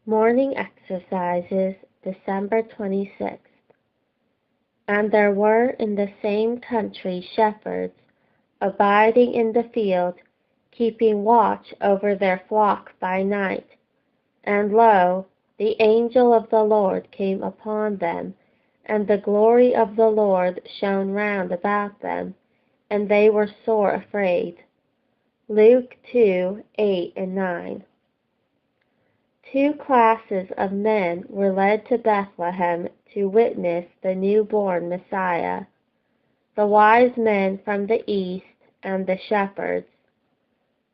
Morning Exercises, December 26th. And there were in the same country shepherds, abiding in the field, keeping watch over their flock by night. And lo, the angel of the Lord came upon them, and the glory of the Lord shone round about them, and they were sore afraid. Luke 2:8 and 9. Two classes of men were led to Bethlehem to witness the newborn Messiah: the wise men from the east and the shepherds.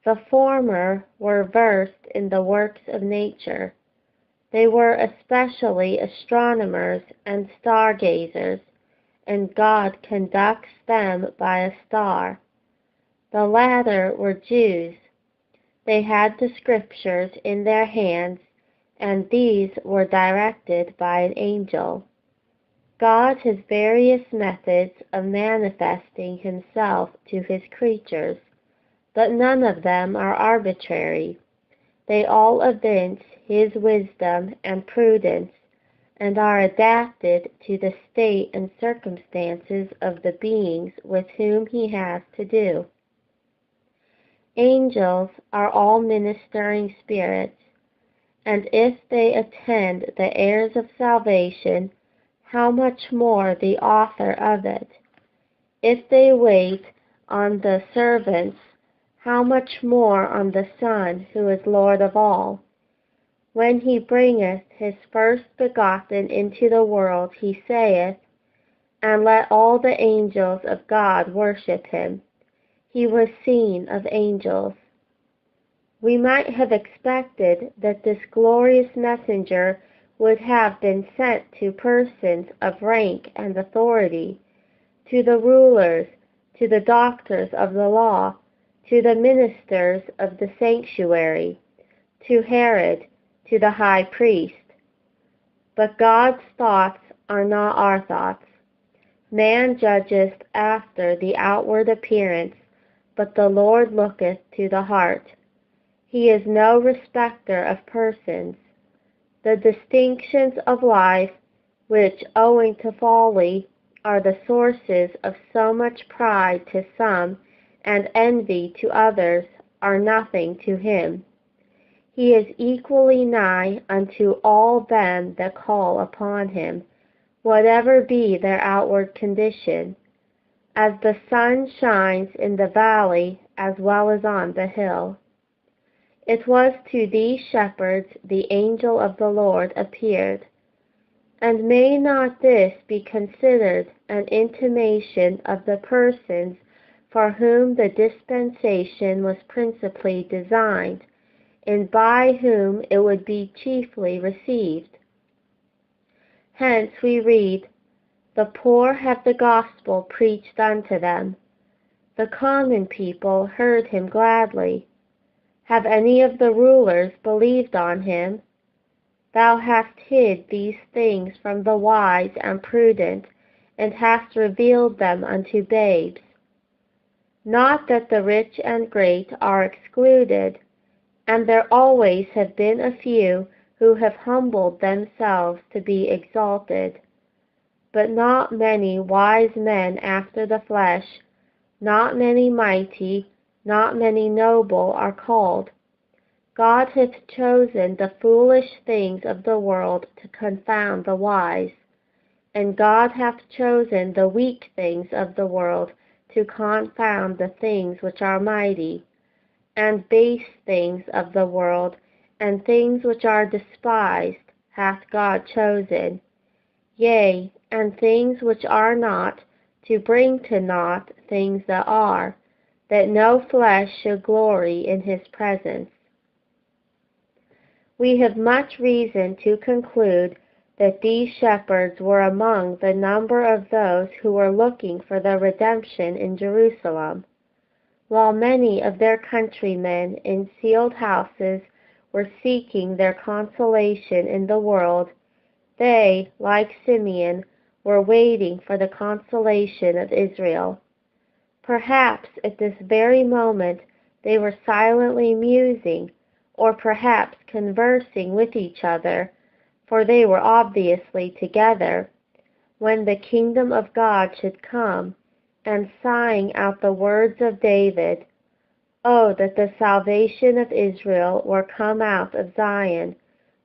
The former were versed in the works of nature. They were especially astronomers and stargazers, and God conducts them by a star. The latter were Jews. They had the Scriptures in their hands, and these were directed by an angel. God has various methods of manifesting himself to his creatures, but none of them are arbitrary. They all evince his wisdom and prudence, and are adapted to the state and circumstances of the beings with whom he has to do. Angels are all ministering spirits, and if they attend the heirs of salvation, how much more the author of it? If they wait on the servants, how much more on the Son, who is Lord of all? When he bringeth his first begotten into the world, he saith, And let all the angels of God worship him. He was seen of angels. We might have expected that this glorious messenger would have been sent to persons of rank and authority, to the rulers, to the doctors of the law, to the ministers of the sanctuary, to Herod, to the high priest. But God's thoughts are not our thoughts. Man judgeth after the outward appearance, but the Lord looketh to the heart. He is no respecter of persons. The distinctions of life, which, owing to folly, are the sources of so much pride to some and envy to others, are nothing to him. He is equally nigh unto all them that call upon him, whatever be their outward condition, as the sun shines in the valley as well as on the hill. It was to these shepherds the angel of the Lord appeared. And may not this be considered an intimation of the persons for whom the dispensation was principally designed, and by whom it would be chiefly received? Hence we read, The poor have the gospel preached unto them. The common people heard him gladly. Have any of the rulers believed on him? Thou hast hid these things from the wise and prudent, and hast revealed them unto babes. Not that the rich and great are excluded, and there always have been a few who have humbled themselves to be exalted, but not many wise men after the flesh, not many mighty, not many noble are called. God hath chosen the foolish things of the world to confound the wise, and God hath chosen the weak things of the world to confound the things which are mighty, and base things of the world, and things which are despised hath God chosen, yea, and things which are not, to bring to naught things that are, that no flesh should glory in his presence. We have much reason to conclude that these shepherds were among the number of those who were looking for the redemption in Jerusalem. While many of their countrymen in sealed houses were seeking their consolation in the world, they, like Simeon, were waiting for the consolation of Israel. Perhaps at this very moment they were silently musing, or perhaps conversing with each other, for they were obviously together, when the kingdom of God should come, and sighing out the words of David, "Oh, that the salvation of Israel were come out of Zion!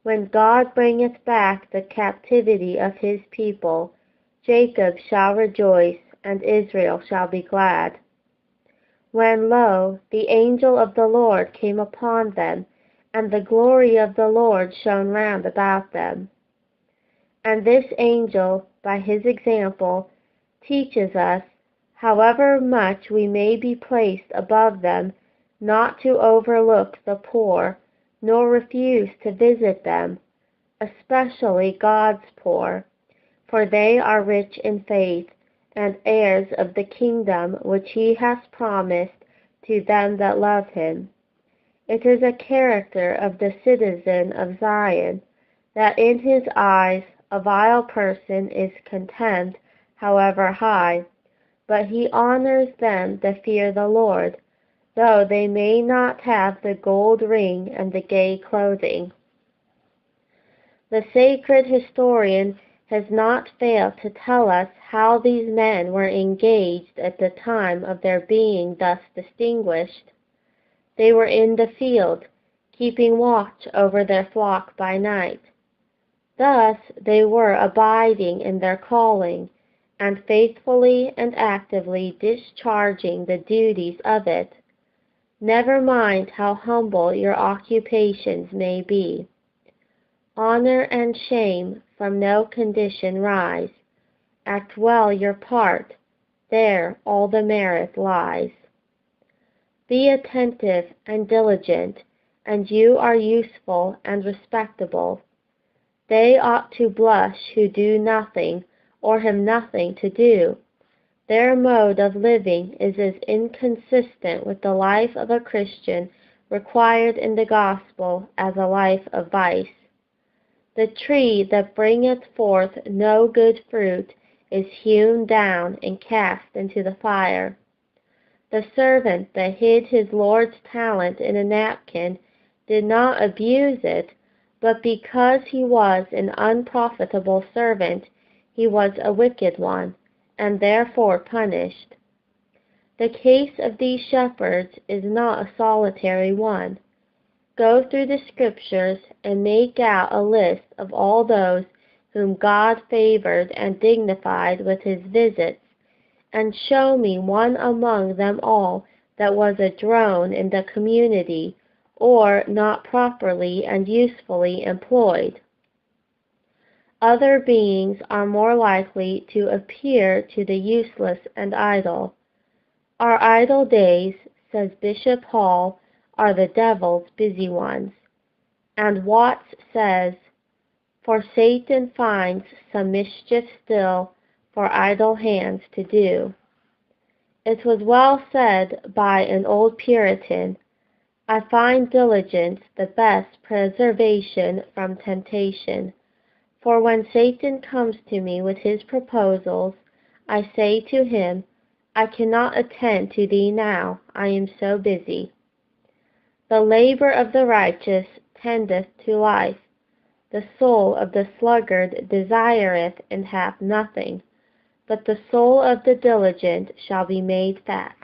When God bringeth back the captivity of his people, Jacob shall rejoice, and Israel shall be glad." When, lo, the angel of the Lord came upon them, and the glory of the Lord shone round about them. And this angel, by his example, teaches us, however much we may be placed above them, not to overlook the poor, nor refuse to visit them, especially God's poor, for they are rich in faith, and heirs of the kingdom which he has promised to them that love him. It is a character of the citizen of Zion, that in his eyes a vile person is contemned, however high, but he honors them that fear the Lord, though they may not have the gold ring and the gay clothing. The sacred historian has not failed to tell us how these men were engaged at the time of their being thus distinguished. They were in the field, keeping watch over their flock by night. Thus they were abiding in their calling, and faithfully and actively discharging the duties of it. Never mind how humble your occupations may be. Honor and shame from no condition rise. Act well your part, there all the merit lies. Be attentive and diligent, and you are useful and respectable. They ought to blush who do nothing, or have nothing to do. Their mode of living is as inconsistent with the life of a Christian required in the gospel as a life of vice. The tree that bringeth forth no good fruit is hewn down and cast into the fire. The servant that hid his Lord's talent in a napkin did not abuse it, but because he was an unprofitable servant, he was a wicked one, and therefore punished. The case of these shepherds is not a solitary one. Go through the Scriptures and make out a list of all those whom God favored and dignified with his visits, and show me one among them all that was a drone in the community, or not properly and usefully employed. Other beings are more likely to appear to the useless and idle. Our idle days, says Bishop Hall, are the devil's busy ones. And Watts says, "For Satan finds some mischief still for idle hands to do." It was well said by an old Puritan, "I find diligence the best preservation from temptation. For when Satan comes to me with his proposals, I say to him, I cannot attend to thee now, I am so busy." The labor of the righteous tendeth to life. The soul of the sluggard desireth and hath nothing, but the soul of the diligent shall be made fat.